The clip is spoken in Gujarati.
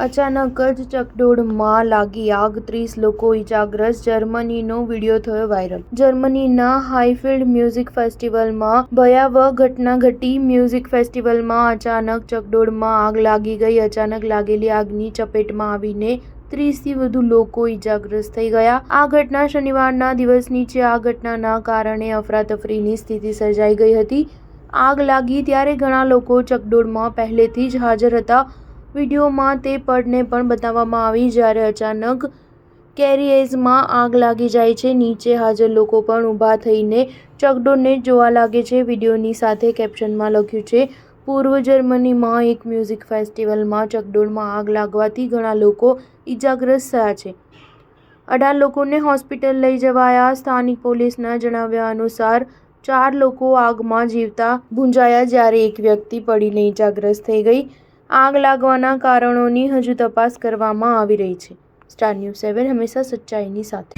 અચાનક જ ચકડોળમાં લાગી આગ, 30 લોકો ઇજાગ્રસ્ત. જર્મનીનો વિડીયો થયો વાયરલ. જર્મનીના હાઈફિલ્ડ મ્યુઝિક ફેસ્ટિવલમાં ભયાવહ ઘટના ઘટી. મ્યુઝિક ફેસ્ટિવલમાં અચાનક ચકડોળમાં આગ લાગી ગઈ. અચાનક લાગેલી આગની ચપેટમાં આવીને 30થી વધુ લોકો ઇજાગ્રસ્ત થઈ ગયા. આ ઘટના શનિવારના દિવસની છે. આ ઘટનાના કારણે અફરાતફરીની સ્થિતિ સર્જાઈ ગઈ હતી. આગ લાગી ત્યારે ઘણા લોકો ચકડોળમાં પહેલેથી જ હાજર હતા. વિડીયોમાં તે પળને પણ બતાવવામાં આવી જ્યારે અચાનક કેરિએજમાં આગ લાગી જાય છે. નીચે હાજર લોકો પણ ઊભા થઈને ચકડોળને જોવા લાગે છે. વિડીયોની સાથે કેપ્શનમાં લખ્યું છે, પૂર્વ જર્મનીમાં એક મ્યુઝિક ફેસ્ટિવલમાં ચકડોળમાં આગ લાગવાથી ઘણા લોકો ઇજાગ્રસ્ત થયા છે. 18 લોકોને હોસ્પિટલ લઈ જવાયા. સ્થાનિક પોલીસના જણાવ્યા અનુસાર 4 લોકો આગમાં જીવતા ભૂંજાયા જ્યારે એક વ્યક્તિ પડીને ઇજાગ્રસ્ત થઈ ગઈ. આગ લાગવાના કારણોની હજુ તપાસ કરવામાં આવી રહી છે. સ્ટાર ન્યૂઝ 7 હંમેશા સચ્ચાઈની સાથે.